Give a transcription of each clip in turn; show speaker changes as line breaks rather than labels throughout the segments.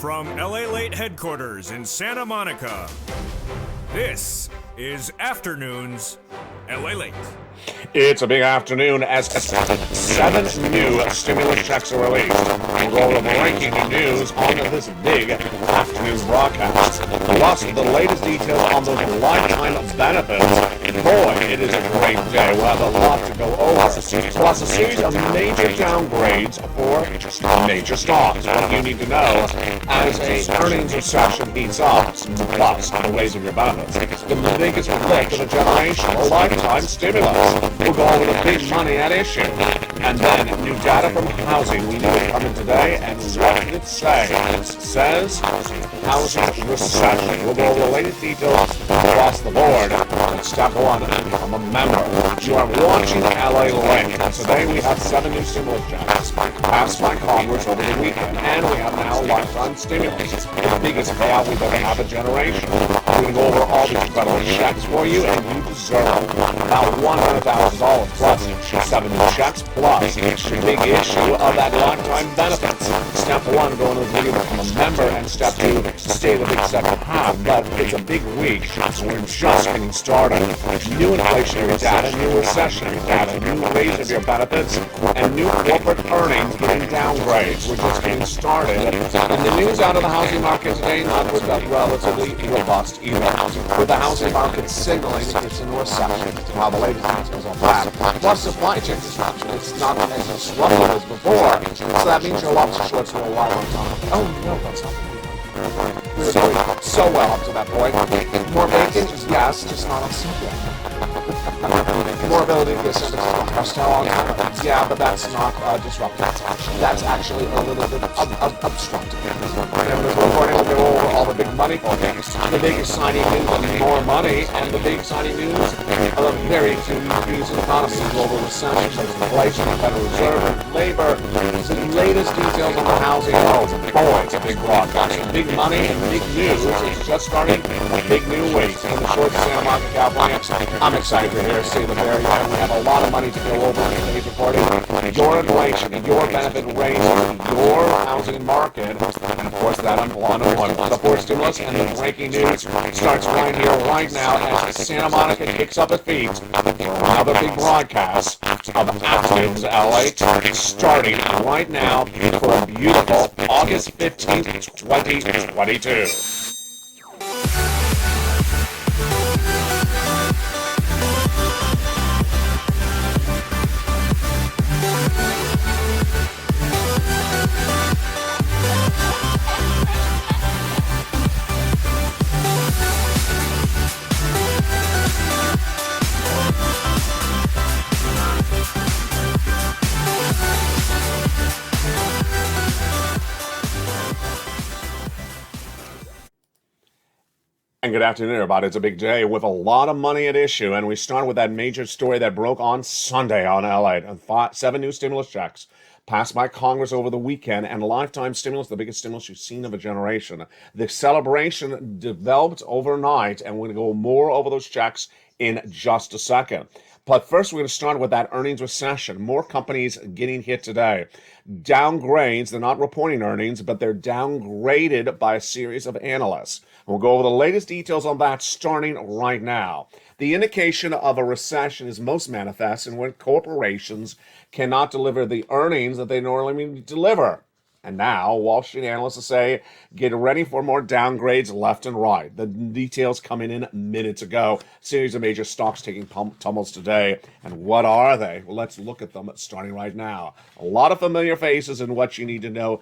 From LALATE headquarters in Santa Monica, this is Afternoons LALATE.
It's a big afternoon as 7 new stimulus checks are released. We'll go over breaking news on this big afternoon broadcast. Plus, the latest details on those lifetime benefits. Boy, it is a great day. We'll have a lot to go over. Plus, a series of major downgrades for major stocks. What you need to know as a earnings recession heats up. Plus, the ways of your benefits. The biggest lift of a generation, a lifetime stimulus. We'll go over the big money at issue. And then new data from housing. We knew it coming today. And what did it say? It says housing recession. We'll go over the latest details across the board. And step one, become a member. You are watching LALATE. Today we have 7 new stimulus checks passed by Congress over the weekend. And we have now lifetime stimulus. The biggest payout we've ever had a generation. We're going to go over all these incredible checks for you. And you deserve about $100,000 plus 7 new checks plus the big issue of that lifetime benefits. Step 1, go into the video, become a member, and step 2, stay the big second half. But it's a big week, so we're just getting started. New inflationary data, new recession data, new raise of your benefits, and new corporate earnings getting downgrades. We're just getting started. And the news out of the housing market today not was that relatively robust either. With the housing market signaling it's in a recession. While the latest details on that. Plus supply chain disruption. It's not as disruptive as before. So that means your lobster shorts for a while. Oh no, that's not we were doing so well up to that point. More bacon? Yes, just not on Sunday. More ability to get sent to restaurant. Yeah, but that's not disruptive. That's actually a little bit obstructive. And we're reporting we'll go over all the big money forecasts. The big exciting news of more money, and the big exciting news of a very confusing economy. Global recession, inflation, Federal Reserve, labor. The latest details on the housing. Oh boy, it's a big broadcast. Big money and big news. It's just starting a big new week in the short Santa Monica, California. I'm excited to hear say the very end. We have a lot of money to go over in today's reporting. Your inflation, your benefit rates, your housing market, and of course that unemployment, the fourth stimulus, and the breaking news starts right here, right now, as Santa Monica kicks up its feet for another big broadcast of Afternoons LALATE, starting right now for a beautiful August 15th, 2022. And good afternoon, everybody. It's a big day with a lot of money at issue, and we start with that major story that broke on Sunday on LALATE. 7 new stimulus checks passed by Congress over the weekend, and lifetime stimulus, the biggest stimulus you've seen of a generation. The celebration developed overnight, and we're going to go more over those checks in just a second. But first, we're going to start with that earnings recession. More companies getting hit today. Downgrades, they're not reporting earnings, but they're downgraded by a series of analysts. We'll go over the latest details on that starting right now. The indication of a recession is most manifest in when corporations cannot deliver the earnings that they normally deliver. And now, Wall Street analysts say, get ready for more downgrades left and right. The details coming in minutes ago. A series of major stocks taking tumbles today. And what are they? Well, let's look at them starting right now. A lot of familiar faces, and what you need to know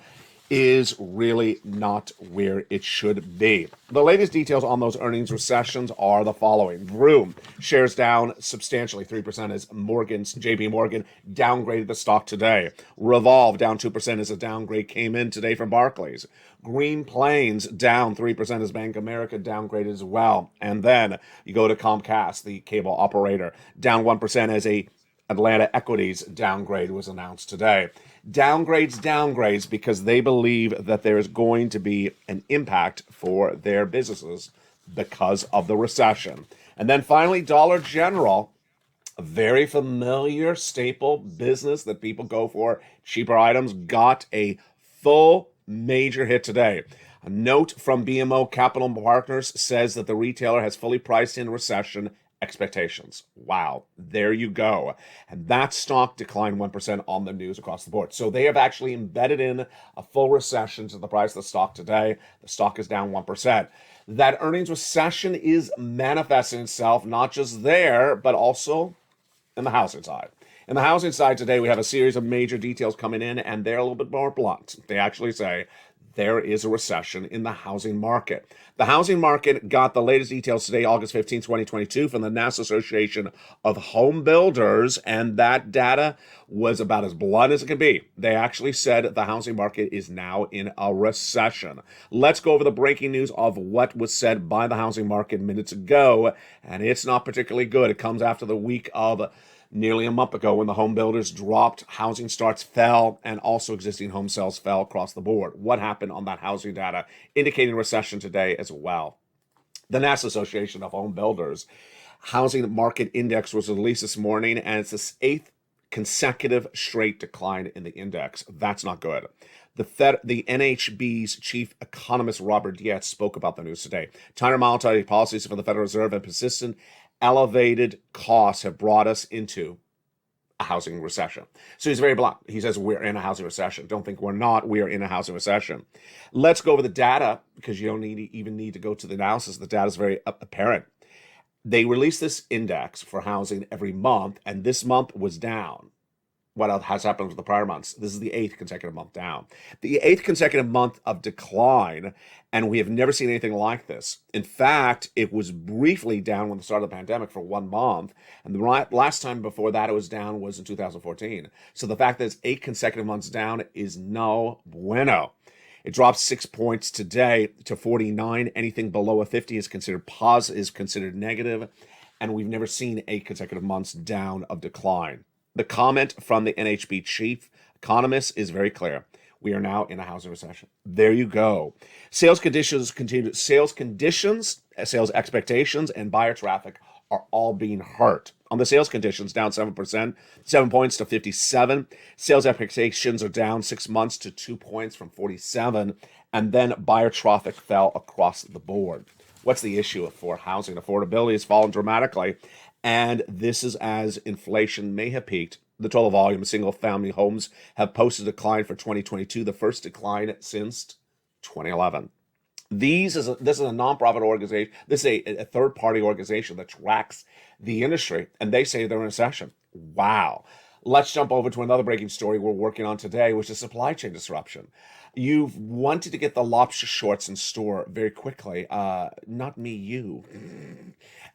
is really not where it should be. The latest details on those earnings recessions are the following. Vroom shares down substantially 3% as JP Morgan downgraded the stock today. Revolve down 2% as a downgrade came in today from Barclays. Green Plains down 3% as Bank of America downgraded as well. And then you go to Comcast, the cable operator, down 1% as a Atlanta Equities downgrade was announced today. Downgrades, because they believe that there is going to be an impact for their businesses because of the recession. And then finally, Dollar General, a very familiar staple business that people go for, cheaper items, got a full major hit today. A note from BMO Capital Partners says that the retailer has fully priced in recession expectations. Wow, there you go. And that stock declined 1% on the news across the board. So they have actually embedded in a full recession to the price of the stock today. The stock is down 1%. That earnings recession is manifesting itself not just there, but also in the housing side. In the housing side today, we have a series of major details coming in, and they're a little bit more blunt. They actually say there is a recession in the housing market. The housing market got the latest details today, August 15, 2022, from the National Association of Home Builders, and that data was about as blunt as it can be. They actually said the housing market is now in a recession. Let's go over the breaking news of what was said by the housing market minutes ago, and it's not particularly good. It comes after the week of nearly a month ago when the home builders dropped, housing starts fell, and also existing home sales fell across the board. What happened on that housing data indicating recession today as well? The National Association of Home Builders Housing Market Index was released this morning, and it's the eighth consecutive straight decline in the index. That's not good. The NHB's chief economist Robert Dietz spoke about the news today. Tighter monetary policies from the Federal Reserve and persistent elevated costs have brought us into a housing recession. So he's very blunt. He says we're in a housing recession. Don't think we're not. We are in a housing recession. Let's go over the data because you don't even need to go to the analysis. The data is very apparent. They release this index for housing every month, and this month was down. What else has happened with the prior months? This is the eighth consecutive month down. The eighth consecutive month of decline, and we have never seen anything like this. In fact, it was briefly down when the start of the pandemic for 1 month, and the last time before that it was down was in 2014. So the fact that it's 8 consecutive months down is no bueno. It drops 6 points today to 49. Anything below a 50 is considered is considered negative, and we've never seen 8 consecutive months down of decline. The comment from the NHB chief economist is very clear. We are now in a housing recession. There you go. Sales conditions continue. Sales expectations, and buyer traffic are all being hurt. On the sales conditions, down 7%, 7 points to 57. Sales expectations are down 6 months to 2 points from 47. And then buyer traffic fell across the board. What's the issue for housing? Affordability has fallen dramatically. And this is as inflation may have peaked. The total volume of single-family homes have posted a decline for 2022, the first decline since 2011. This is a nonprofit organization. This is a third-party organization that tracks the industry, and they say they're in a recession. Wow. Let's jump over to another breaking story we're working on today, which is supply chain disruption. You've wanted to get the lobster shorts in store very quickly. Not me, you.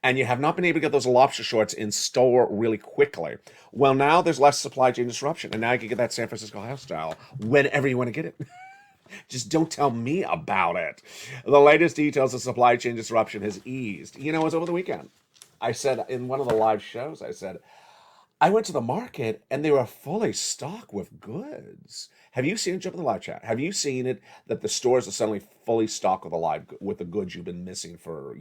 And you have not been able to get those lobster shorts in store really quickly. Well, now there's less supply chain disruption, and now you can get that San Francisco house style whenever you want to get it. Just don't tell me about it. The latest details of supply chain disruption has eased. You know, it was over the weekend. I said in one of the live shows, I went to the market and they were fully stocked with goods. Have you seen it? Jump in the live chat. Have you seen it that the stores are suddenly fully stocked with the goods you've been missing for,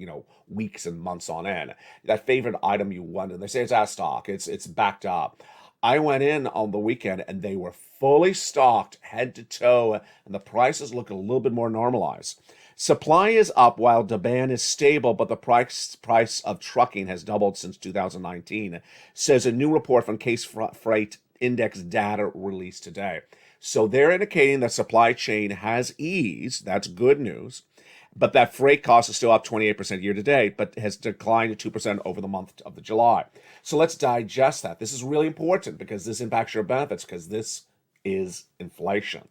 weeks and months on end? That favorite item you wanted, they say it's out of stock. It's backed up. I went in on the weekend and they were fully stocked head to toe, and the prices look a little bit more normalized. Supply is up while demand is stable, but the price of trucking has doubled since 2019, says a new report from Case Freight Index data released today. So they're indicating that supply chain has eased. That's good news. But that freight cost is still up 28% year to date, but has declined to 2% over the month of July. So let's digest that. This is really important because this impacts your benefits, because this is inflation.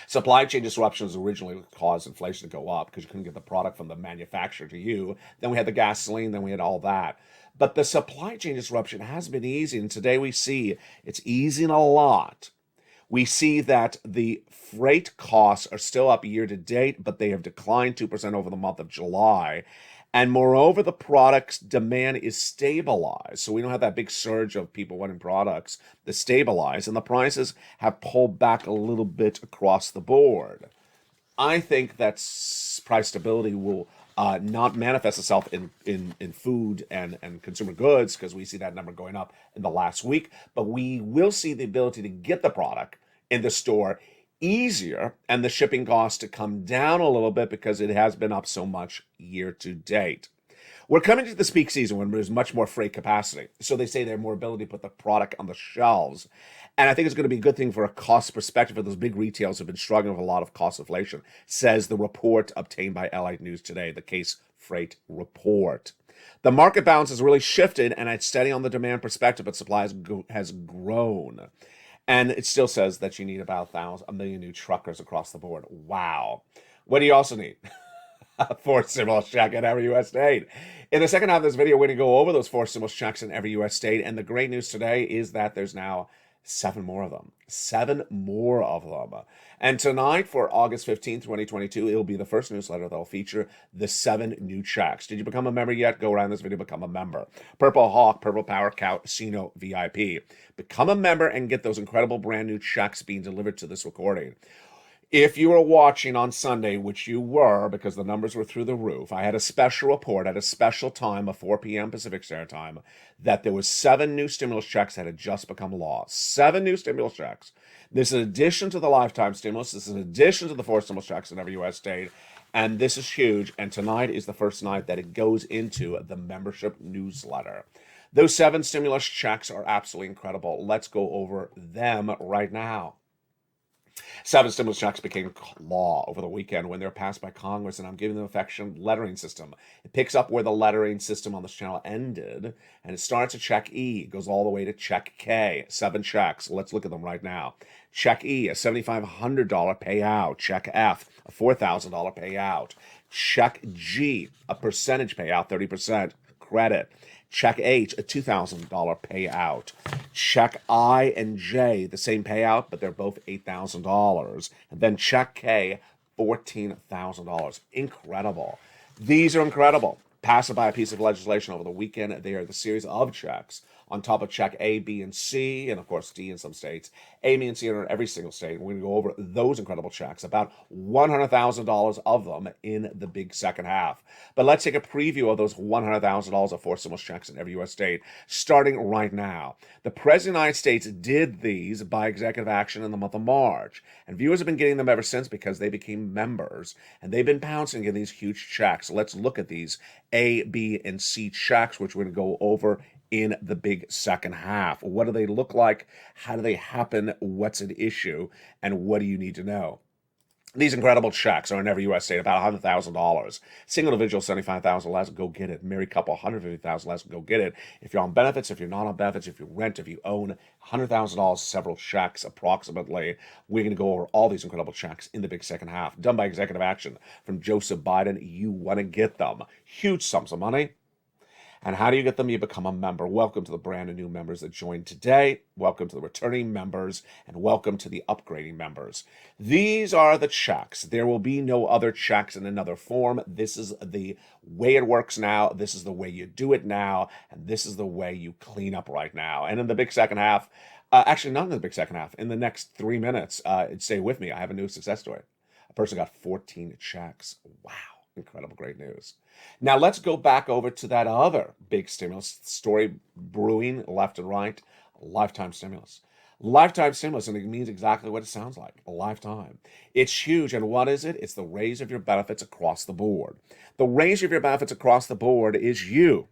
Supply chain disruptions originally caused inflation to go up because you couldn't get the product from the manufacturer to you. Then we had the gasoline, then we had all that. But the supply chain disruption has been easing, and today we see it's easing a lot. We see that the freight costs are still up year to date, but they have declined 2% over the month of July. And moreover, the product's demand is stabilized. So we don't have that big surge of people wanting products that stabilize. And the prices have pulled back a little bit across the board. I think that price stability will not manifest itself in food and consumer goods, because we see that number going up in the last week. But we will see the ability to get the product in the store easier and the shipping costs to come down a little bit because it has been up so much year to date. We're coming to this peak season when there's much more freight capacity. So they say they have more ability to put the product on the shelves. And I think it's going to be a good thing for a cost perspective for those big retailers who have been struggling with a lot of cost inflation, says the report obtained by LALATE News today, the Case Freight Report. The market balance has really shifted, and it's steady on the demand perspective, but supply has grown. And it still says that you need about a million new truckers across the board. Wow. What do you also need? 4 stimulus checks in every U.S. state. In the second half of this video, we're going to go over those 4 stimulus checks in every U.S. state. And the great news today is that there's now 7 more of them. 7 more of them. And tonight, for August 15th, 2022, it'll be the first newsletter that'll feature the 7 new checks. Did you become a member yet? Go around this video, become a member. Purple Hawk, Purple Power Casino VIP. Become a member and get those incredible brand new checks being delivered to this recording. If you were watching on Sunday, which you were because the numbers were through the roof, I had a special report at a special time of 4 p.m. Pacific Standard Time that there was 7 new stimulus checks that had just become law. 7 new stimulus checks. This is in addition to the lifetime stimulus. This is in addition to the 4 stimulus checks in every U.S. state. And this is huge. And tonight is the first night that it goes into the membership newsletter. Those 7 stimulus checks are absolutely incredible. Let's go over them right now. 7 stimulus checks became law over the weekend when they were passed by Congress, and I'm giving them affection lettering system. It picks up where the lettering system on this channel ended, and it starts at check E, goes all the way to check K. 7 checks. Let's look at them right now. Check E, a $7,500 payout. Check F, a $4,000 payout. Check G, a percentage payout, 30% credit. Check H, a $2,000 payout. Check I and J, the same payout, but they're both $8,000. And then check K, $14,000. Incredible. These are incredible. Passed by a piece of legislation over the weekend. They are the series of checks on top of check A, B, and C, and of course D in some states. A, B, and C are in every single state. We're going to go over those incredible checks, about $100,000 of them in the big second half. But let's take a preview of those $100,000 of 4 stimulus checks in every U.S. state, starting right now. The President of the United States did these by executive action in the month of March, and viewers have been getting them ever since because they became members, and they've been pouncing in these huge checks. Let's look at these A, B, and C checks, which we're going to go over in the big second half. What do they look like? How do they happen? What's at issue? And what do you need to know? These incredible checks are in every U.S. state, about $100,000. Single individual, $75,000 less, go get it. Married couple, $150,000 less, go get it. If you're on benefits, if you're not on benefits, if you rent, if you own, $100,000, several checks approximately. We're going to go over all these incredible checks in the big second half, done by executive action from Joseph Biden. You want to get them. Huge sums of money. And how do you get them? You become a member. Welcome to the brand new members that joined today. Welcome to the returning members, and welcome to the upgrading members. These are the checks. There will be no other checks in another form. This is the way it works now. This is the way you do it now. And this is the way you clean up right now. And in the big second half, actually not in the big second half, in the next 3 minutes, stay with me. I have a new success story. A person got 14 checks. Wow. Incredible, great news. Now let's go back over to that other big stimulus story brewing left and right, lifetime stimulus. Lifetime stimulus, and it means exactly what it sounds like, a lifetime. It's huge, and what is it? It's the raise of your benefits across the board. The raise of your benefits across the board is you.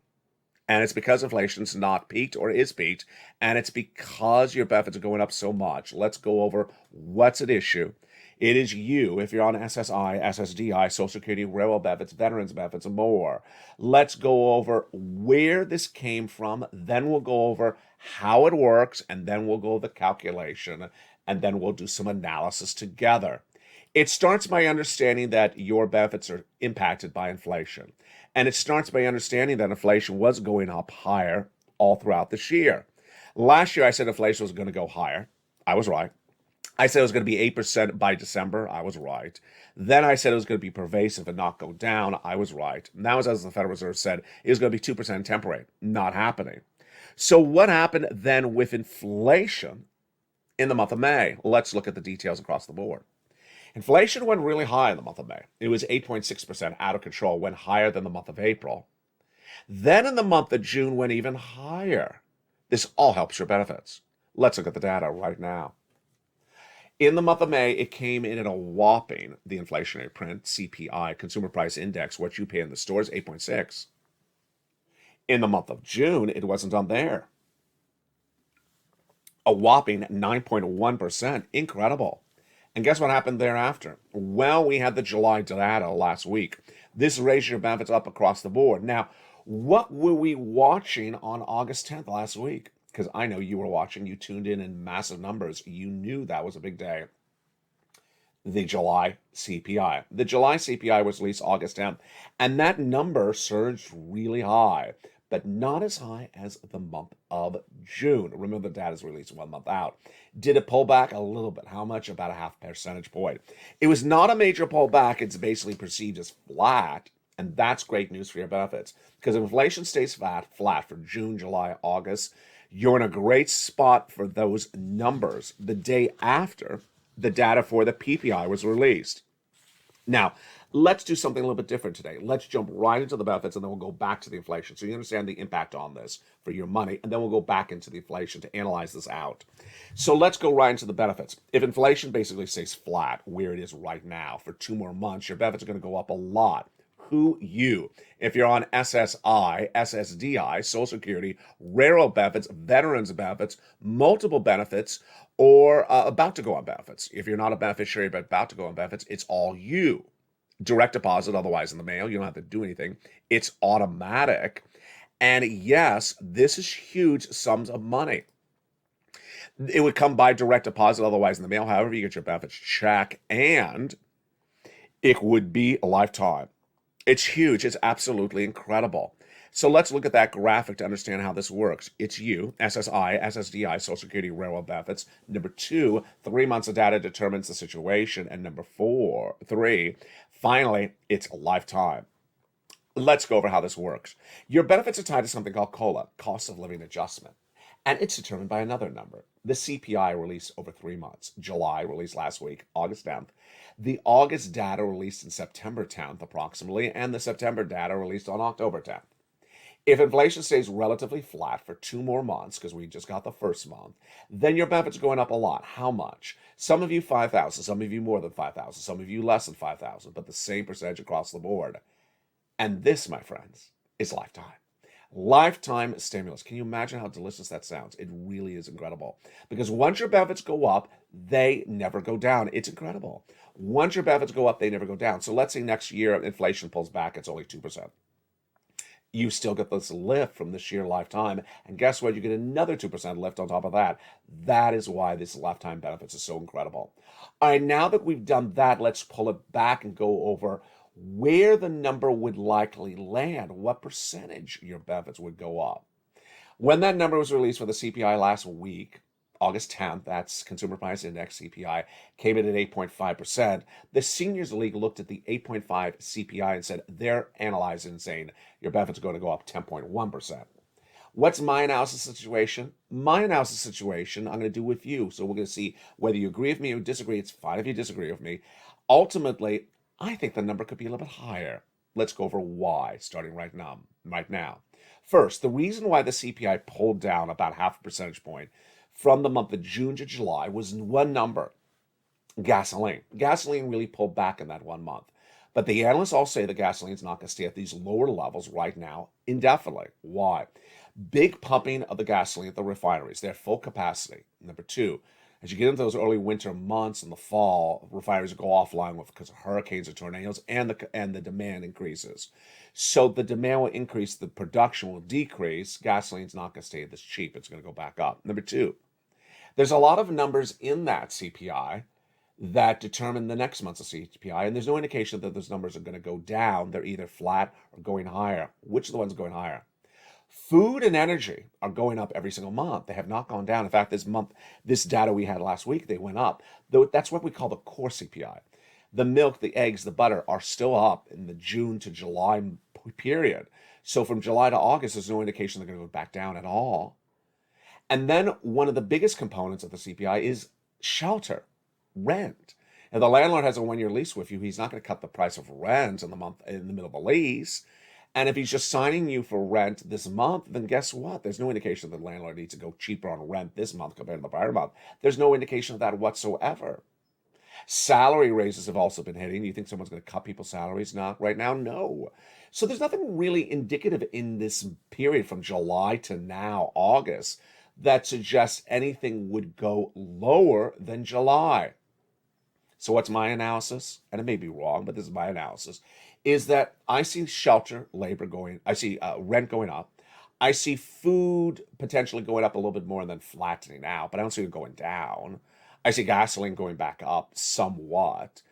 And it's because inflation's not peaked or is peaked, and it's because your benefits are going up so much. Let's go over what's at issue. It is you if you're on SSI, SSDI, Social Security, railroad benefits, veterans benefits, and more. Let's go over where this came from. Then we'll go over how it works, and then we'll go over the calculation, and then we'll do some analysis together. It starts by understanding that your benefits are impacted by inflation. And it starts by understanding that inflation was going up higher all throughout this year. Last year, I said inflation was going to go higher. I was right. I said it was going to be 8% by December. I was right. Then I said it was going to be pervasive and not go down. I was right. Now, as the Federal Reserve said, it was going to be 2% temporary. Not happening. So what happened then with inflation in the month of May? Let's look at the details across the board. Inflation went really high in the month of May. It was 8.6%, out of control, went higher than the month of April. Then in the month of June went even higher. This all helps your benefits. Let's look at the data right now. In the month of May, it came in at a whopping, the inflationary print, CPI, Consumer Price Index, what you pay in the stores, 8.6. In the month of June, it wasn't on there. A whopping 9.1%. Incredible. And guess what happened thereafter? Well, we had the July data last week. This raised your benefits up across the board. Now, what were we watching on August 10th last week? Because I know you were watching, you tuned in massive numbers. You knew that was a big day. The July CPI. The July CPI was released August 10th, and that number surged really high, but not as high as the month of June. Remember, the data is released 1 month out. Did it pull back? A little bit. How much? About a half percentage point. It was not a major pullback. It's basically perceived as flat, and that's great news for your benefits. Because if inflation stays flat for June, July, August, you're in a great spot for those numbers the day after the data for the PPI was released. Now, let's do something a little bit different today. Let's jump right into the benefits, and then we'll go back to the inflation. So you understand the impact on this for your money, and then we'll go back into the inflation to analyze this out. So let's go right into the benefits. If inflation basically stays flat where it is right now for 2 more months, your benefits are going to go up a lot. Who? You. If you're on SSI, SSDI, Social Security, railroad benefits, veterans benefits, multiple benefits, or about to go on benefits. If you're not a beneficiary but about to go on benefits, it's all you. Direct deposit, otherwise in the mail. You don't have to do anything. It's automatic. And yes, this is huge sums of money. It would come by direct deposit, otherwise in the mail. However, you get your benefits check, and it would be a lifetime. It's huge. It's absolutely incredible. So let's look at that graphic to understand how this works. It's you, SSI, SSDI, Social Security, railroad benefits. Number 2, 3 months of data determines the situation. And number 3, finally, it's a lifetime. Let's go over how this works. Your benefits are tied to something called COLA, cost of living adjustment. And it's determined by another number. The CPI released over 3 months. July released last week, August 10th. The August data released in September 10th, approximately, and the September data released on October 10th. If inflation stays relatively flat for 2 more months, because we just got the first month, then your benefits are going up a lot. How much? Some of you 5,000, some of you more than 5,000, some of you less than 5,000, but the same percentage across the board. And this, my friends, is lifetime. Lifetime stimulus. Can you imagine how delicious that sounds? It really is incredible. Because once your benefits go up, they never go down. It's incredible. Once your benefits go up, they never go down. So let's say next year inflation pulls back, it's only 2%. You still get this lift from this year lifetime. And guess what? You get another 2% lift on top of that. That is why this lifetime benefits is so incredible. All right, now that we've done that, let's pull it back and go over where the number would likely land, what percentage your benefits would go up. When that number was released for the CPI last week, August 10th, that's Consumer Price Index CPI, came in at 8.5%. The Seniors League looked at the 8.5 CPI and said they're analyzing and saying your benefits are going to go up 10.1%. What's my analysis situation? My analysis situation I'm going to do with you. So we're going to see whether you agree with me or disagree. It's fine if you disagree with me. Ultimately, I think the number could be a little bit higher. Let's go over why, starting right now. First, the reason why the CPI pulled down about half a percentage point from the month of June to July was one number, gasoline. Gasoline really pulled back in that 1 month. But the analysts all say that gasoline is not going to stay at these lower levels right now indefinitely. Why? Big pumping of the gasoline at the refineries. They're at full capacity. Number 2, as you get into those early winter months in the fall, refineries go offline because of hurricanes or tornadoes, and the demand increases. So the demand will increase, the production will decrease. Gasoline's not going to stay this cheap. It's going to go back up. Number 2, there's a lot of numbers in that CPI that determine the next month's CPI, and there's no indication that those numbers are going to go down. They're either flat or going higher. Which are the ones going higher? Food and energy are going up every single month. They have not gone down. In fact, this data we had last week, they went up. That's what we call the core CPI. The milk, the eggs, the butter are still up in the June to July period. So from July to August, there's no indication they're going to go back down at all. And then one of the biggest components of the CPI is shelter, rent. If the landlord has a 1-year lease with you, he's not going to cut the price of rent in the middle of the lease. And if he's just signing you for rent this month, then guess what? There's no indication that the landlord needs to go cheaper on rent this month compared to the prior month. There's no indication of that whatsoever. Salary raises have also been hitting. You think someone's going to cut people's salaries? Not right now, no. So there's nothing really indicative in this period from July to now, August, that suggests anything would go lower than July. So what's my analysis? And it may be wrong, but this is my analysis, is that I see shelter, labor I see rent going up. I see food potentially going up a little bit more than flattening out, but I don't see it going down. I see gasoline going back up somewhat.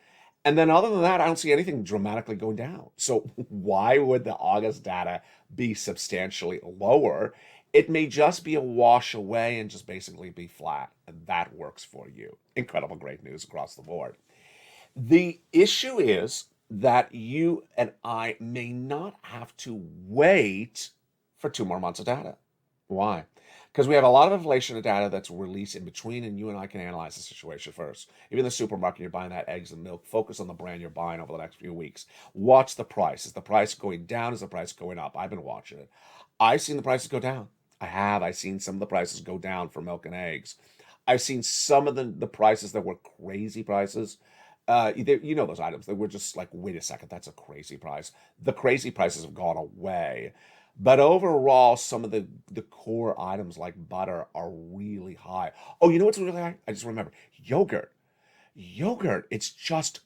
And then other than that, I don't see anything dramatically going down. So why would the August data be substantially lower? It may just be a wash away and just basically be flat. And that works for you. Incredible, great news across the board. The issue is that you and I may not have to wait for 2 more months of data. Why? Because we have a lot of inflation data that's released in between, and you and I can analyze the situation first. Even the supermarket, you're buying that eggs and milk, focus on the brand you're buying over the next few weeks. Watch the price. Is the price going down? Is the price going up? I've been watching it. I've seen the prices go down. I've seen some of the prices go down for milk and eggs. I've seen some of the prices that were crazy prices. You know those items that were just like, wait a second, that's a crazy price. The crazy prices have gone away. But overall, some of the core items like butter are really high. Oh, you know what's really high? I just remember yogurt. Yogurt, it's just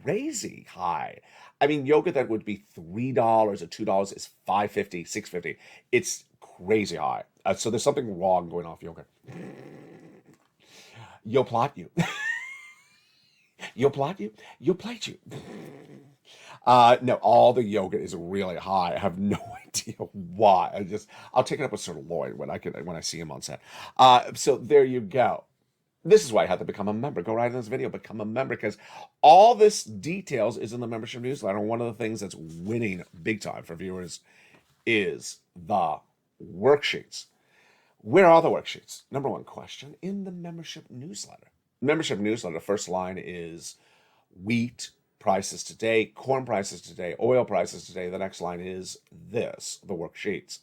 crazy high. I mean, yogurt that would be $3 or $2 is $5.50, $6.50. It's crazy high. So there's something wrong going off yogurt. Yo plot you. Yo plot you. Yo plate you. No, all the yogurt is really high. I have no idea why. I'll take it up with Sir Lloyd when I see him on set. So there you go. This is why I had to become a member. Go right in this video, become a member, because all this details is in the membership newsletter. And one of the things that's winning big time for viewers is the worksheets. Where are the worksheets? Number one question in the membership newsletter. Membership newsletter, first line is wheat prices today, corn prices today, oil prices today. The next line is this, the worksheets.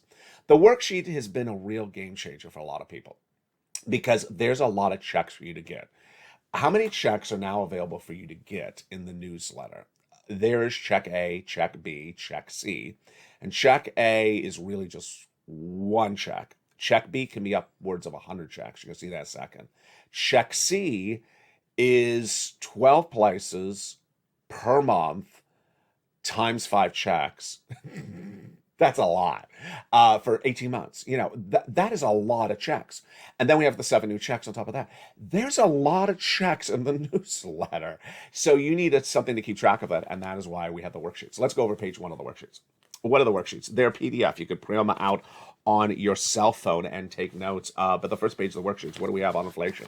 The worksheet has been a real game changer for a lot of people because there's a lot of checks for you to get. How many checks are now available for you to get in the newsletter? There's check A, check B, check C. And check A is really just one check. Check B can be upwards of 100 checks. You're going to see that in a second. Check C is 12 places per month times 5 checks. That's a lot for 18 months. You know, that is a lot of checks. And then we have the 7 new checks on top of that. There's a lot of checks in the newsletter. So you need something to keep track of it. And that is why we have the worksheets. Let's go over page 1 of the worksheets. What are the worksheets? They're PDF. You could print them out on your cell phone and take notes. But the first page of the worksheets, what do we have on inflation?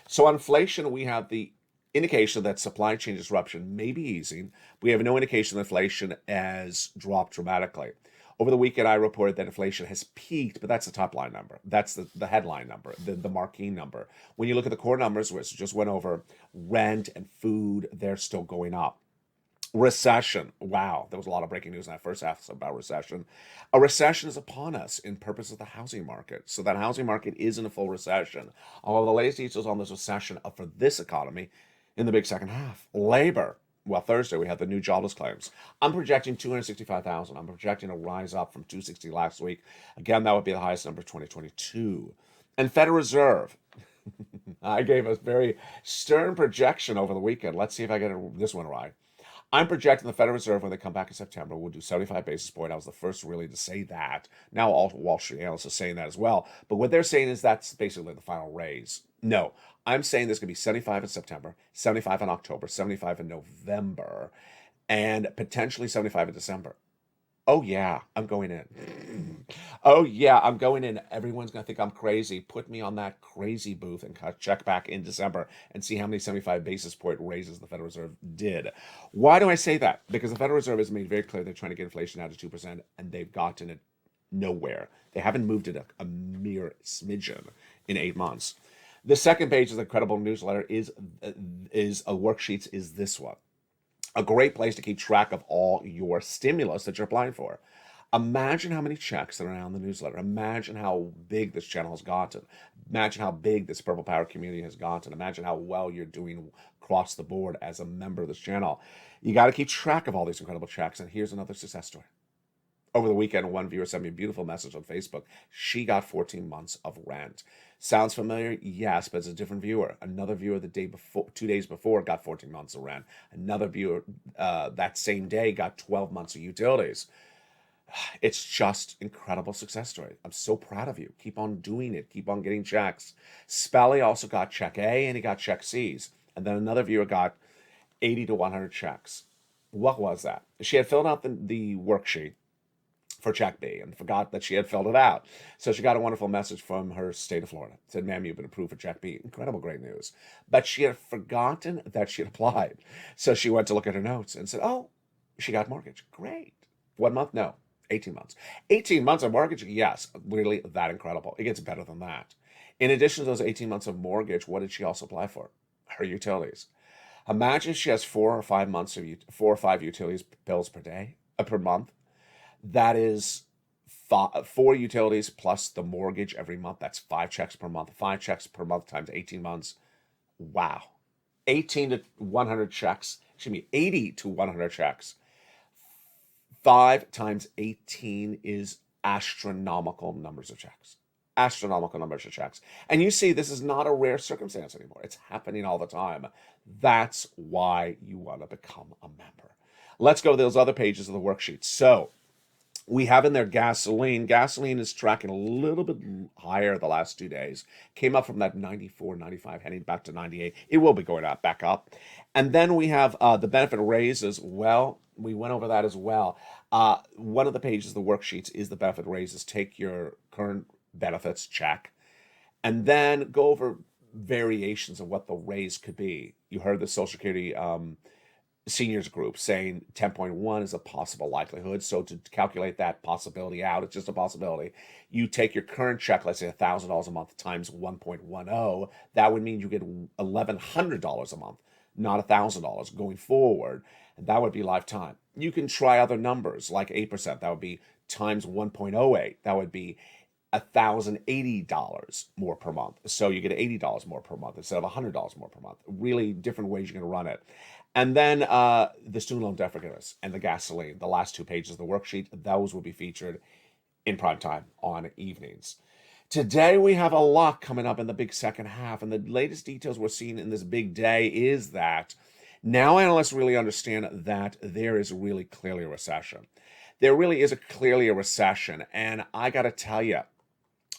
So on inflation, we have the indication that supply chain disruption may be easing. We have no indication that inflation has dropped dramatically. Over the weekend, I reported that inflation has peaked, but that's the top line number. That's the headline number, the marquee number. When you look at the core numbers, which just went over, rent and food, they're still going up. Recession. Wow, there was a lot of breaking news in that first half about recession. A recession is upon us in purpose of the housing market. So that housing market is in a full recession. Although the latest details on this recession for this economy in the big second half. Labor. Well, Thursday we have the new jobless claims. I'm projecting 265,000. I'm projecting a rise up from 260 last week. Again, that would be the highest number of 2022. And Federal Reserve. I gave a very stern projection over the weekend. Let's see if I get this one right. I'm projecting the Federal Reserve, when they come back in September, will do 75 basis points. I was the first really to say that. Now all Wall Street analysts are saying that as well. But what they're saying is that's basically the final raise. No, I'm saying there's going to be 75 in September, 75 in October, 75 in November, and potentially 75 in December. Oh, yeah, I'm going in. Oh, yeah, I'm going in. Everyone's going to think I'm crazy. Put me on that crazy booth and check back in December and see how many 75 basis point raises the Federal Reserve did. Why do I say that? Because the Federal Reserve has made very clear they're trying to get inflation out to 2%, and they've gotten it nowhere. They haven't moved it a mere smidgen in 8 months. The second page of the Credible newsletter is a worksheets is this one. A great place to keep track of all your stimulus that you're applying for. Imagine how many checks that are now in the newsletter. Imagine how big this channel has gotten. Imagine how big this Purple Power community has gotten. Imagine how well you're doing across the board as a member of this channel. You got to keep track of all these incredible checks. And here's another success story. Over the weekend, one viewer sent me a beautiful message on Facebook. She got 14 months of rent. Sounds familiar? Yes, but it's a different viewer. Another viewer the day before, 2 days before, got 14 months of rent. Another viewer that same day got 12 months of utilities. It's just incredible success story. I'm so proud of you. Keep on doing it. Keep on getting checks. Spelly also got check A and he got check C's. And then another viewer got 80 to 100 checks. What was that? She had filled out the worksheet for check B and forgot that she had filled it out. So she got a wonderful message from her state of Florida. It said, ma'am, you've been approved for check B. Incredible, great news. But she had forgotten that she had applied. So she went to look at her notes and said, oh, she got mortgage. Great. 1 month? No. 18 months. 18 months of mortgage? Yes. Really that incredible. It gets better than that. In addition to those 18 months of mortgage, what did she also apply for? Her utilities. Imagine she has 4 or 5 months of 4 or 5 utilities bills per month. That is 4 utilities plus the mortgage every month. That's 5 checks per month. 5 checks per month times 18 months. Wow. 18 to 100 checks. Excuse me, 80 to 100 checks. 5 times 18 is astronomical numbers of checks. Astronomical numbers of checks. And you see, this is not a rare circumstance anymore. It's happening all the time. That's why you want to become a member. Let's go to those other pages of the worksheet. So we have in there gasoline. Gasoline is tracking a little bit higher the last 2 days. Came up from that 94, 95, heading back to 98. It will be going up, back up. And then we have the benefit raises. Well, we went over that as well. One of the pages of the worksheets is the benefit raises. Take your current benefits, check, and then go over variations of what the raise could be. You heard the Social Security seniors group saying 10.1 is a possible likelihood. So to calculate that possibility out, it's just a possibility. You take your current check, let's say $1,000 a month times 1.10. That would mean you get $1,100 a month, not $1,000 going forward. And that would be lifetime. You can try other numbers like 8%. That would be times 1.08. That would be $1,080 more per month. So you get $80 more per month instead of $100 more per month. Really different ways you're going to run it. And then the student loan debt forgiveness and the gasoline, the last 2 pages of the worksheet, those will be featured in prime time on evenings. Today we have a lot coming up in the big second half, and the latest details we're seeing in this big day is that now analysts really understand that there is really clearly a recession. There really is clearly a recession, and I got to tell you,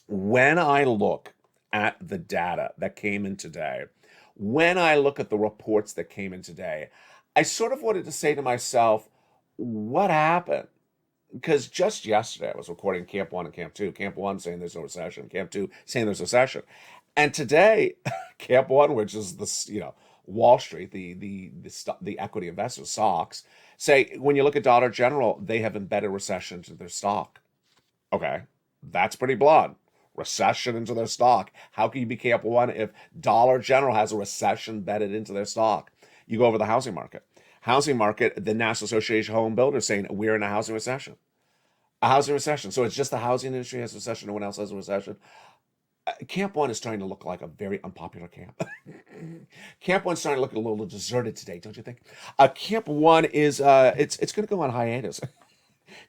when I look at the data that came in today, when I look at the reports that came in today, I sort of wanted to say to myself, what happened? Because just yesterday I was recording Camp 1 and Camp 2. Camp 1 saying there's no recession, Camp 2 saying there's a recession. And today, Camp 1, which is the Wall Street, the equity investors, stocks, say when you look at Dollar General, they have embedded recession into their stock. Okay, that's pretty blunt. Recession into their stock. How can you be Camp 1 if Dollar General has a recession embedded into their stock? You go over the housing market. Housing market, the National Association of Home Builders saying we're in a housing recession. A housing recession. So it's just the housing industry has a recession, no one else has a recession. Camp 1 is starting to look like a very unpopular camp. Camp 1 is starting to look a little deserted today, don't you think? Camp 1 is it's going to go on hiatus.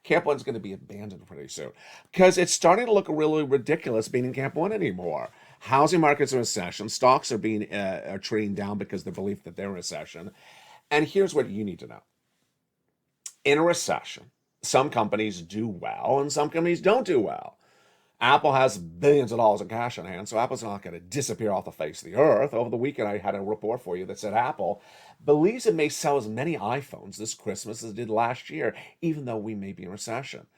Camp 1 is going to be abandoned pretty soon because it's starting to look really ridiculous being in Camp 1 anymore. Housing markets are in recession. Stocks are being are trading down because they believe that they're in recession. And here's what you need to know. In a recession, some companies do well and some companies don't do well. Apple has billions of dollars in cash on hand, so Apple's not going to disappear off the face of the earth. Over the weekend, I had a report for you that said Apple believes it may sell as many iPhones this Christmas as it did last year, even though we may be in recession.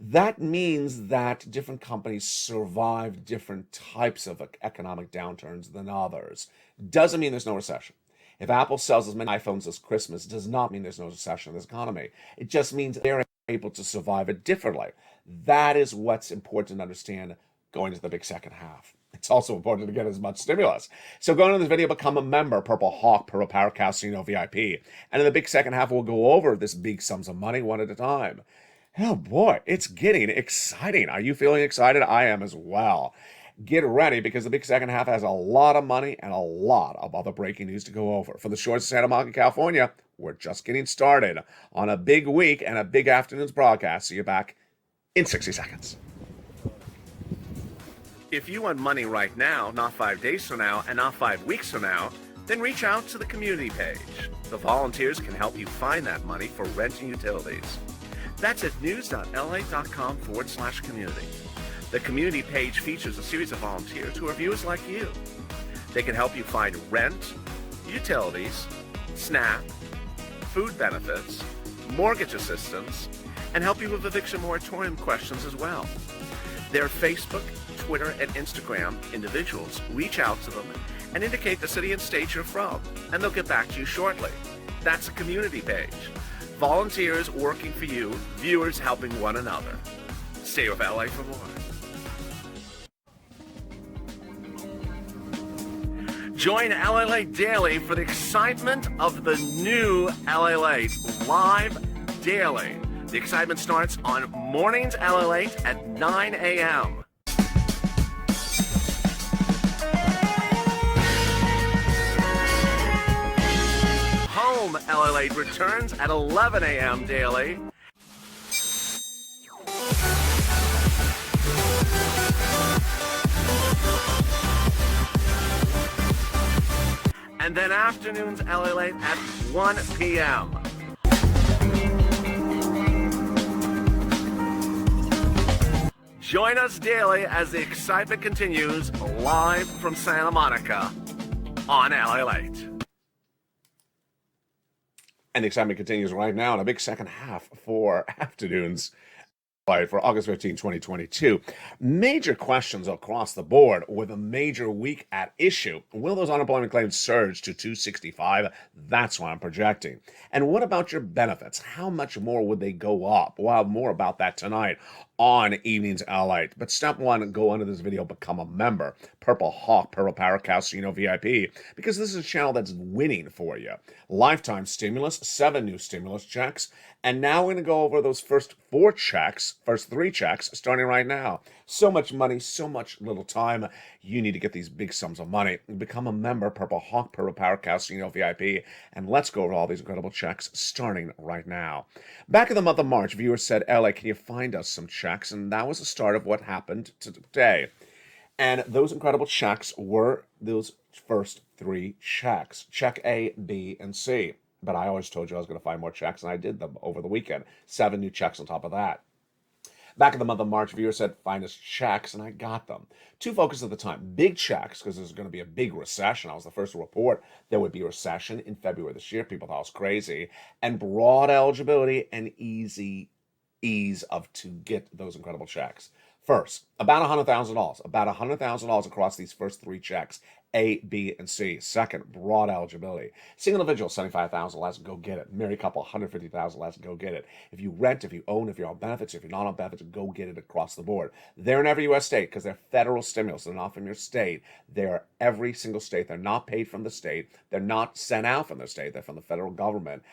That means that different companies survive different types of economic downturns than others. Doesn't mean there's no recession. If Apple sells as many iPhones this Christmas, does not mean there's no recession in this economy. It just means they're able to survive it differently. That is what's important to understand going into the big second half. It's also important to get as much stimulus. So going into this video, become a member, Purple Hawk, Purple Power Casino VIP. And in the big second half, we'll go over this big sums of money one at a time. Oh boy, it's getting exciting. Are you feeling excited? I am as well. Get ready because the big second half has a lot of money and a lot of other breaking news to go over. From the shores of Santa Monica, California, we're just getting started on a big week and a big afternoon's broadcast. See you back in 60 seconds.
If you want money right now, not 5 days from now, and not 5 weeks from now, then reach out to the community page. The volunteers can help you find that money for rent and utilities. That's at news.la.com/community. The community page features a series of volunteers who are viewers like you. They can help you find rent, utilities, SNAP, food benefits, mortgage assistance, and help you with eviction moratorium questions as well. Their Facebook, Twitter, and Instagram individuals reach out to them and indicate the city and state you're from, and they'll get back to you shortly. That's a community page. Volunteers working for you, viewers helping one another. Stay with LA for more. Join LALATE Daily for the excitement of the new LALATE live daily. The excitement starts on mornings LALATE at 9 a.m. Home LALATE returns at 11 a.m. daily. And then afternoons LALATE at 1 p.m. Join us daily as the excitement continues live from Santa Monica on LALATE.
And the excitement continues right now in a big second half for afternoons for August 15, 2022. Major questions across the board with a major week at issue. Will those unemployment claims surge to 265? That's what I'm projecting. And what about your benefits? How much more would they go up? We'll have more about that tonight on Evenings LA. But step one, go under this video, become a member. Purple Hawk, Purple Power Casino VIP, because this is a channel that's winning for you. Lifetime stimulus, 7 new stimulus checks. And now we're going to go over those first 3 checks, starting right now. So much money, so much little time. You need to get these big sums of money. Become a member, Purple Hawk, Purple Power Casino VIP. And let's go over all these incredible checks starting right now. Back in the month of March, viewers said, LA, can you find us some checks? And that was the start of what happened today. And those incredible checks were those first 3 checks. Check A, B, and C. But I always told you I was going to find more checks, and I did them over the weekend. 7 new checks on top of that. Back in the month of March, viewers said, find us checks, and I got them. 2 focus at the time. Big checks, because there's going to be a big recession. I was the first to report there would be a recession in February this year. People thought I was crazy. And broad eligibility and ease of to get those incredible checks. First, about $100,000. About $100,000 across these first 3 checks. A, B, and C. Second, broad eligibility. Single individual, $75,000 less, go get it. Married couple, $150,000 less, go get it. If you rent, if you own, if you're on benefits, if you're not on benefits, go get it across the board. They're in every U.S. state because they're federal stimulus. They're not from your state. They're every single state. They're not paid from the state. They're not sent out from the state. They're from the federal government.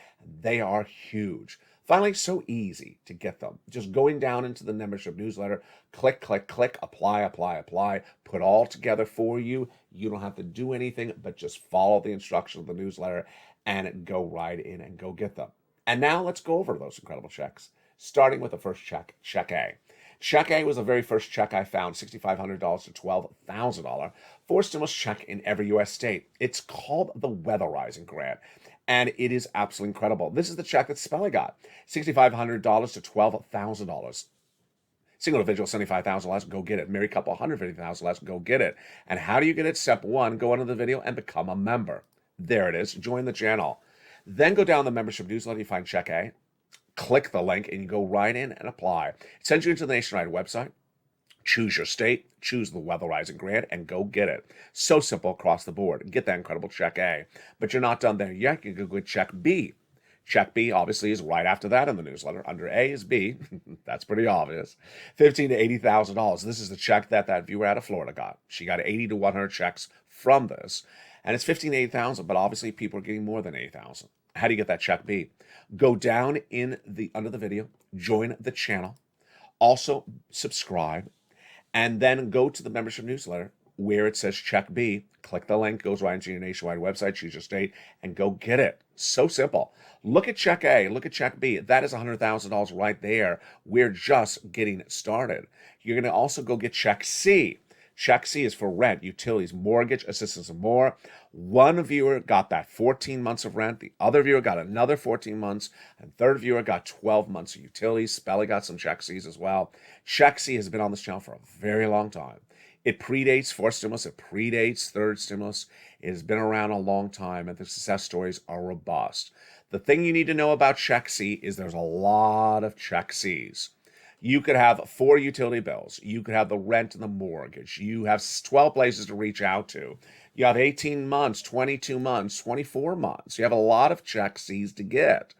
They are huge. Finally, so easy to get them. Just going down into the membership newsletter, click, click, click, apply, apply, apply, put all together for you. You don't have to do anything but just follow the instructions of the newsletter and go right in and go get them. And now let's go over those incredible checks, starting with the first check, Check A. Check A was the very first check I found, $6,500 to $12,000 for stimulus check in every U.S. state. It's called the Weatherizing Grant. And it is absolutely incredible. This is the check that Spelly got, $6,500 to $12,000. Single individual, $75,000 less, go get it. Married couple, $150,000 less, go get it. And how do you get it? Step 1, go under the video and become a member. There it is. Join the channel. Then go down the membership newsletter. You find Check A. Click the link and you go right in and apply. It sends you into the Nationwide website. Choose your state, choose the Weatherizing Grant, and go get it. So simple across the board. Get that incredible Check A. But you're not done there yet. You can go get Check B. Check B obviously is right after that in the newsletter. Under A is B. That's pretty obvious. $15,000 to $80,000. This is the check that viewer out of Florida got. She got 80 to 100 checks from this. And it's 15 to 8,000, but obviously people are getting more than 8,000. How do you get that check B? Go down in the under the video, join the channel, also subscribe, and then go to the membership newsletter where it says check B. Click the link, goes right into your nationwide website, choose your state, and go get it. So simple. Look at check A, look at check B. That is $100,000 right there. We're just getting started. You're going to also go get check C. Check C is for rent, utilities, mortgage, assistance, and more. One viewer got that 14 months of rent. The other viewer got another 14 months. And third viewer got 12 months of utilities. Spelly got some check Cs as well. Check C has been on this channel for a very long time. It predates fourth stimulus. It predates third stimulus. It has been around a long time, and the success stories are robust. The thing you need to know about check C is there's a lot of check Cs. You could have 4 utility bills. You could have the rent and the mortgage. You have 12 places to reach out to. You have 18 months, 22 months, 24 months. You have a lot of check Cs to get.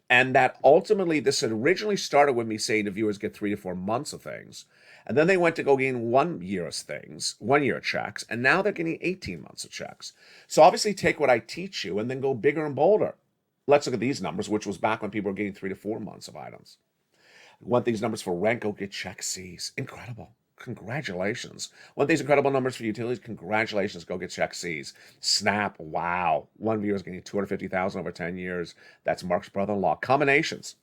And that ultimately, this had originally started with me saying to viewers get 3 to 4 months of things. And then they went to go gain 1 year's things, 1 year checks. And now they're getting 18 months of checks. So obviously take what I teach you and then go bigger and bolder. Let's look at these numbers, which was back when people were getting 3 to 4 months of items. Want these numbers for rent, go get check Cs. Incredible. Congratulations. Want these incredible numbers for utilities? Congratulations. Go get check Cs. Snap. Wow. One viewer is getting $250,000 over 10 years. That's Mark's brother-in-law. Combinations.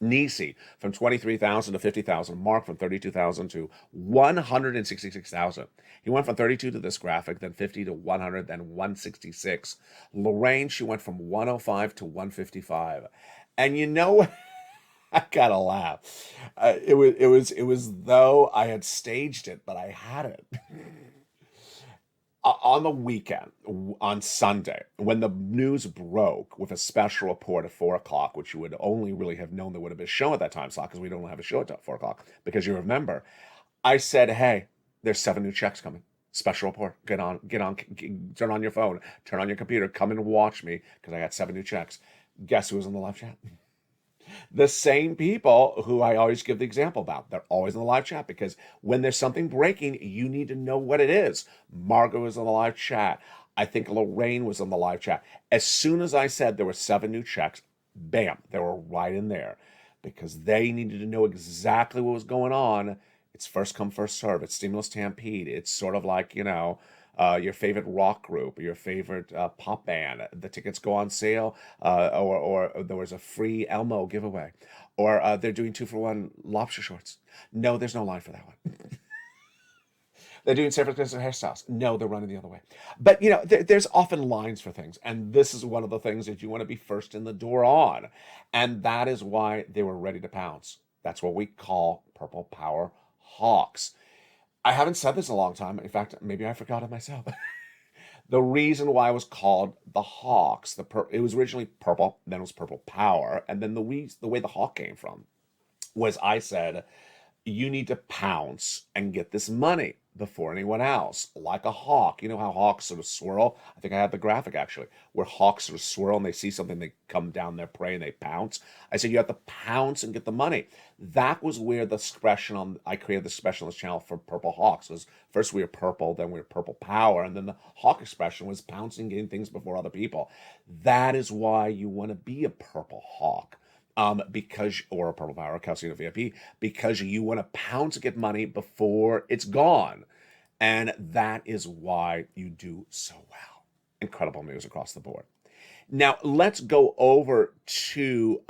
Nisi from $23,000 to $50,000. Mark from $32,000 to $166,000. He went from 32 to this graphic, then 50 to 100, then 166. Lorraine, she went from 105 to 155. And you know, I gotta laugh. It was though I had staged it, but I had it. On the weekend, on Sunday, when the news broke with a special report at 4 o'clock, which you would only really have known there would have been a show at that time slot because we don't have a show at 4 o'clock, because you remember, I said, hey, there's 7 new checks coming. Special report. Turn on your phone, turn on your computer, come and watch me because I got 7 new checks. Guess who was in the live chat? The same people who I always give the example about. They're always in the live chat because when there's something breaking, you need to know what it is. Margot was in the live chat. I think Lorraine was in the live chat. As soon as I said there were 7 new checks, bam, they were right in there because they needed to know exactly what was going on. It's first come, first serve. It's stimulus stampede. It's sort of like, your favorite rock group, your favorite pop band. The tickets go on sale, or there was a free Elmo giveaway, or they're doing 2-for-1 lobster shorts. No, there's no line for that one. They're doing San Francisco hairstyles. No, they're running the other way. But, there's often lines for things. And this is one of the things that you want to be first in the door on. And that is why they were ready to pounce. That's what we call Purple Power Hawks. I haven't said this in a long time. In fact, maybe I forgot it myself. The reason why it was called the Hawks, it was originally purple, then it was Purple Power. And then the way the hawk came from was I said, you need to pounce and get this money before anyone else, like a hawk. You know how hawks sort of swirl? I think I have the graphic actually, where hawks sort of swirl and they see something, they come down their prey and they pounce. I said you have to pounce and get the money. That was where the expression I created the expression on this channel for Purple Hawks. Was first we were purple, then we were Purple Power, and then the hawk expression was pouncing, getting things before other people. That is why you want to be a Purple Hawk. Or a Purple Power, Calcino VIP, because you want to pounce to get money before it's gone. And that is why you do so well. Incredible news across the board. Now, let's go over to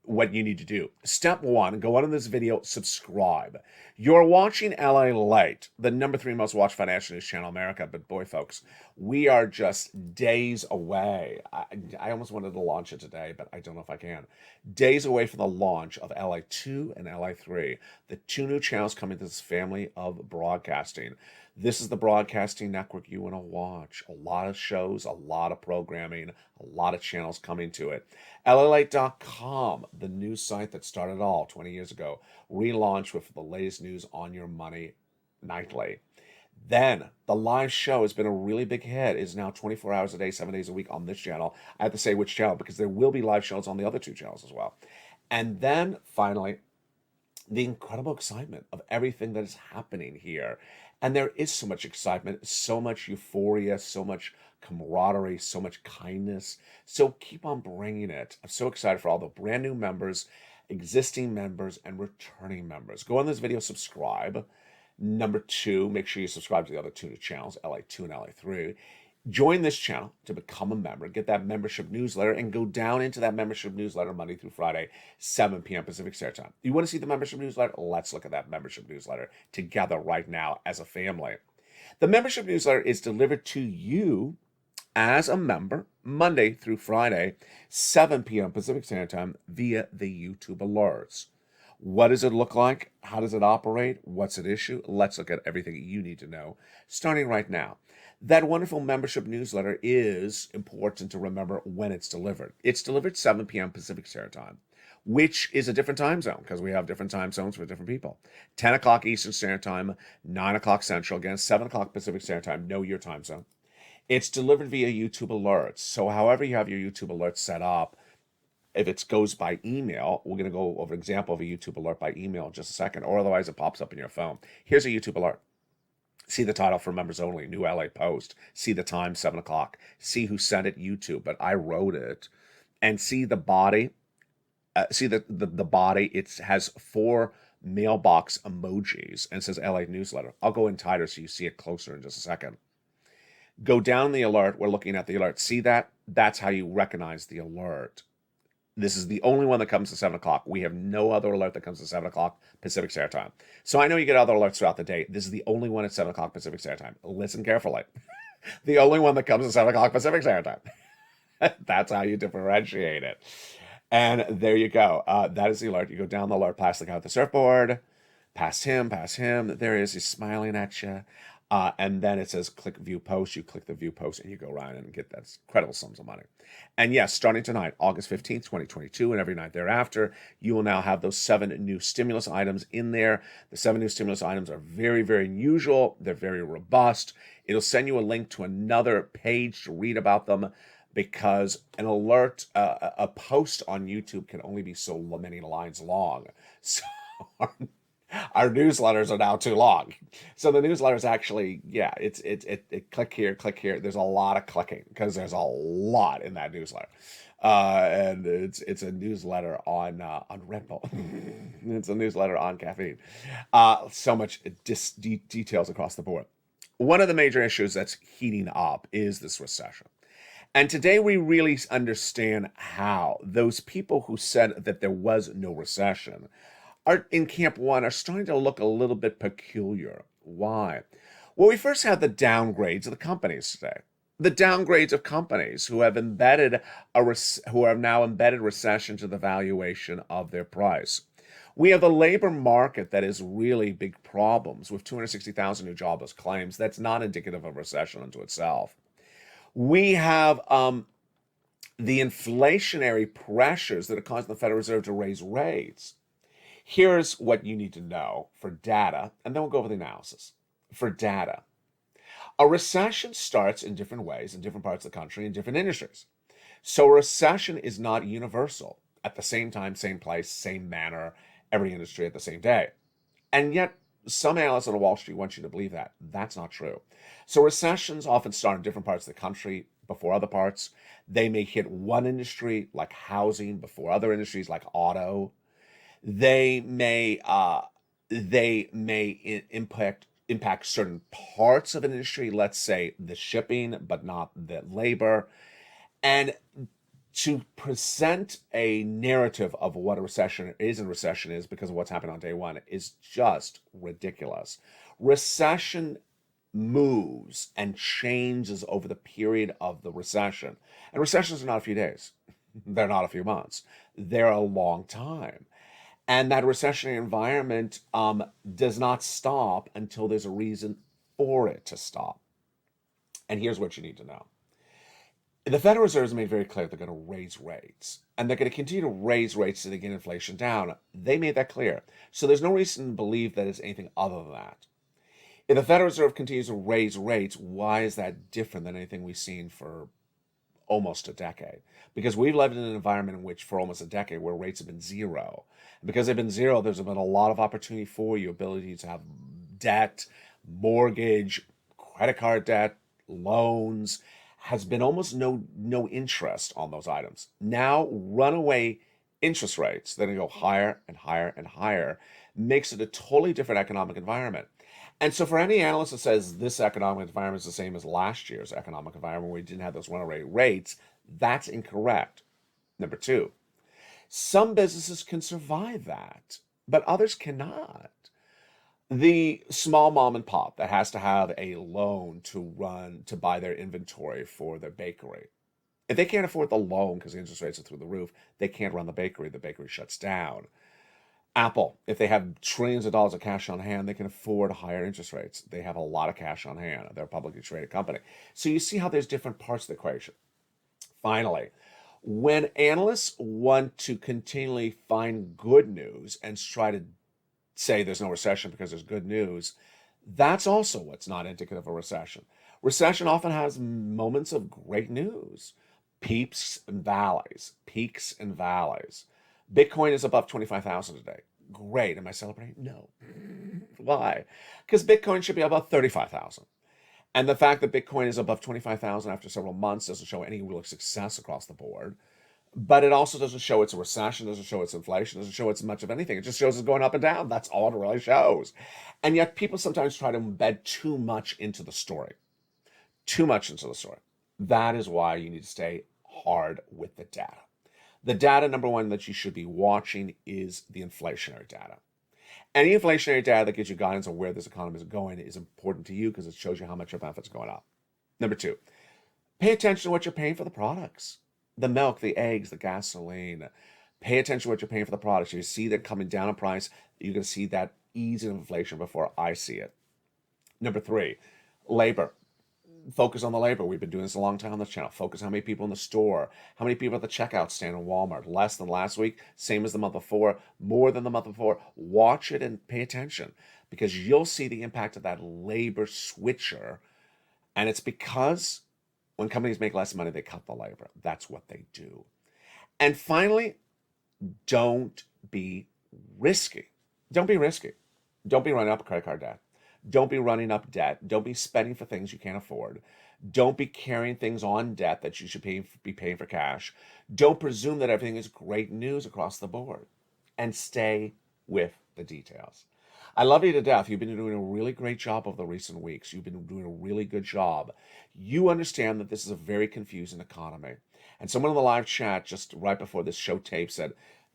what you need to do. Step 1, go on in this video, subscribe. You're watching LALATE, the #3 most watched financial news channel in America. But boy, folks, we are just days away. I almost wanted to launch it today, but I don't know if I can. Days away from the launch of LA2 and LA3, the 2 new channels coming to this family of broadcasting. This is the broadcasting network you want to watch. A lot of shows, a lot of programming, a lot of channels coming to it. LALATE.com, the news site that started all 20 years ago, relaunched with the latest news on your money nightly. Then the live show has been a really big hit. It's now 24 hours a day, 7 days a week on this channel. I have to say which channel because there will be live shows on the other 2 channels as well. And then finally, the incredible excitement of everything that is happening here. And there is so much excitement, so much euphoria, so much camaraderie, so much kindness. So keep on bringing it. I'm so excited for all the brand new members, existing members, and returning members. Go on this video, subscribe. Number 2, make sure you subscribe to the other 2 channels, LA2 and LA3. Join this channel to become a member, get that membership newsletter, and go down into that membership newsletter Monday through Friday, 7 p.m. Pacific Standard Time. You want to see the membership newsletter? Let's look at that membership newsletter together right now as a family. The membership newsletter is delivered to you as a member Monday through Friday, 7 p.m. Pacific Standard Time via the YouTube alerts. What does it look like? How does it operate? What's at issue? Let's look at everything you need to know, starting right now. That wonderful membership newsletter is important to remember when it's delivered. It's delivered 7 p.m. Pacific Standard Time, which is a different time zone because we have different time zones for different people. 10 o'clock Eastern Standard Time, 9 o'clock Central, again, 7 o'clock Pacific Standard Time, know your time zone. It's delivered via YouTube alerts. So however you have your YouTube alerts set up, if it goes by email, we're going to go over an example of a YouTube alert by email in just a second, or otherwise it pops up in your phone. Here's a YouTube alert. See the title for members only, new LA post. See the time, 7 o'clock. See who sent it, YouTube, but I wrote it. And see the body. See the body. It has 4 mailbox emojis and it says LA newsletter. I'll go in tighter so you see it closer in just a second. Go down the alert. We're looking at the alert. See that? That's how you recognize the alert. This is the only one that comes to 7 o'clock. We have no other alert that comes to 7 o'clock Pacific Standard Time. So I know you get other alerts throughout the day. This is the only one at 7 o'clock Pacific Standard Time. Listen carefully. The only one that comes at 7 o'clock Pacific Standard Time. That's how you differentiate it. And there you go. That is the alert. You go down the alert, past the guy with the surfboard, past him. There he is. He's smiling at you. And then it says click view post. You click the view post and you go around and get that incredible sums of money. And yes, starting tonight, August 15th, 2022, and every night thereafter, you will now have those 7 new stimulus items in there. The 7 new stimulus items are very, very unusual. They're very robust. It'll send you a link to another page to read about them because an alert, a post on YouTube can only be so many lines long. So our newsletters are now too long. So the newsletter is actually, it click here. There's a lot of clicking because there's a lot in that newsletter. And it's a newsletter on Red Bull. It's a newsletter on caffeine. So much details across the board. One of the major issues that's heating up is this recession. And today we really understand how those people who said that there was no recession are in Camp 1 are starting to look a little bit peculiar. Why? Well, we first have the downgrades of the companies today. The downgrades of companies who have now embedded recession to the valuation of their price. We have the labor market that is really big problems with 260,000 new jobless claims. That's not indicative of recession unto itself. We have the inflationary pressures that are causing the Federal Reserve to raise rates. Here's what you need to know for data, and then we'll go over the analysis. For data, a recession starts in different ways in different parts of the country, in different industries. So a recession is not universal. At the same time, same place, same manner, every industry at the same day. And yet, some analysts on Wall Street want you to believe that. That's not true. So recessions often start in different parts of the country before other parts. They may hit one industry, like housing, before other industries, like auto. They may impact certain parts of an industry, let's say the shipping, but not the labor. And to present a narrative of what a recession is and recession is because of what's happened on day one is just ridiculous. Recession moves and changes over the period of the recession. And recessions are not a few days. They're not a few months. They're a long time. And that recessionary environment does not stop until there's a reason for it to stop. And here's what you need to know. The Federal Reserve has made very clear they're going to raise rates. And they're going to continue to raise rates to get inflation down. They made that clear. So there's no reason to believe that it's anything other than that. If the Federal Reserve continues to raise rates, why is that different than anything we've seen for almost a decade? Because we've lived in an environment in which for almost a decade where rates have been zero. And because they've been zero, there's been a lot of opportunity for you, ability to have debt, mortgage, credit card debt, loans, has been almost no interest on those items. Now, runaway interest rates that go higher and higher and higher makes it a totally different economic environment. And so for any analyst that says this economic environment is the same as last year's economic environment where we didn't have those runaway rates, that's incorrect. Number two, some businesses can survive that, but others cannot. The small mom and pop that has to have a loan to buy their inventory for their bakery. If they can't afford the loan because the interest rates are through the roof, they can't run the bakery shuts down. Apple, if they have trillions of dollars of cash on hand, they can afford higher interest rates. They have a lot of cash on hand. They're a publicly traded company. So you see how there's different parts of the equation. Finally, when analysts want to continually find good news and try to say there's no recession because there's good news, that's also what's not indicative of a recession. Recession often has moments of great news, peaks and valleys, peaks and valleys. Bitcoin is above 25,000 today. Great. Am I celebrating? No. Why? Because Bitcoin should be above 35,000. And the fact that Bitcoin is above 25,000 after several months doesn't show any real success across the board. But it also doesn't show it's a recession, doesn't show it's inflation, doesn't show it's much of anything. It just shows it's going up and down. That's all it really shows. And yet people sometimes try to embed too much into the story. Too much into the story. That is why you need to stay hard with the data. The data, number one, that you should be watching is the inflationary data. Any inflationary data that gives you guidance on where this economy is going is important to you because it shows you how much your benefits are going up. Number two, pay attention to what you're paying for the products. The milk, the eggs, the gasoline. Pay attention to what you're paying for the products. You see that coming down in price, you're going to see that ease in inflation before I see it. Number three, labor. Focus on the labor. We've been doing this a long time on this channel. Focus on how many people in the store, how many people at the checkout stand in Walmart. Less than last week, same as the month before, more than the month before. Watch it and pay attention because you'll see the impact of that labor switcher. And it's because when companies make less money, they cut the labor. That's what they do. And finally, don't be risky. Don't be risky. Don't be running up credit card debt. Don't be running up debt. Don't be spending for things you can't afford. Don't be carrying things on debt that you should be paying for cash. Don't presume that everything is great news across the board. And stay with the details. I love you to death. You've been doing a really great job over the recent weeks. You've been doing a really good job. You understand that this is a very confusing economy. And someone in the live chat just right before this show tape said,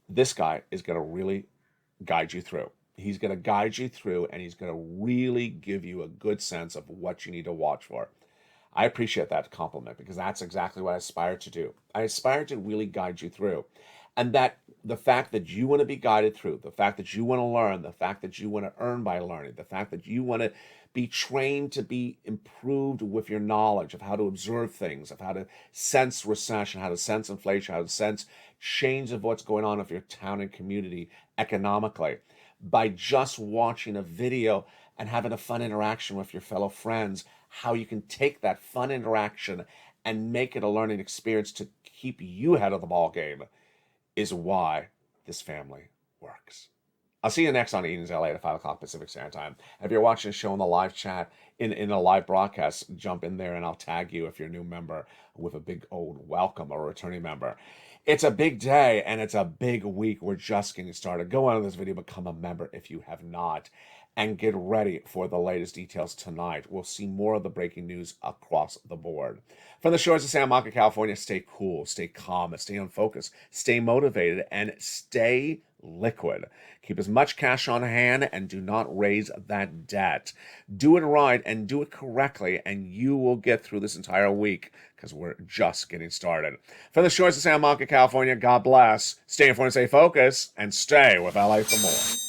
this guy is going to really guide you through. He's going to guide you through and he's going to really give you a good sense of what you need to watch for. I appreciate that compliment because that's exactly what I aspire to do. I aspire to really guide you through. And that the fact that you want to be guided through, the fact that you want to learn, the fact that you want to earn by learning, the fact that you want to be trained to be improved with your knowledge of how to observe things, of how to sense recession, how to sense inflation, how to sense change of what's going on with your town and community economically, by just watching a video and having a fun interaction with your fellow friends, how you can take that fun interaction and make it a learning experience to keep you ahead of the ball game is why this family works. I'll see you next on Eden's LA at 5 o'clock Pacific Standard Time. If you're watching the show in the live chat, in a live broadcast, jump in there and I'll tag you if you're a new member with a big old welcome or a returning member. It's a big day and it's a big week. We're just getting started. Go on in this video, become a member if you have not, and get ready for the latest details tonight. We'll see more of the breaking news across the board. From the shores of Santa Monica, California, stay cool, stay calm, stay on focus, stay motivated, and stay liquid. Keep as much cash on hand and do not raise that debt. Do it right and do it correctly, and you will get through this entire week because we're just getting started. From the shores of Santa Monica, California, God bless. Stay informed, stay focused, and stay with LA for more.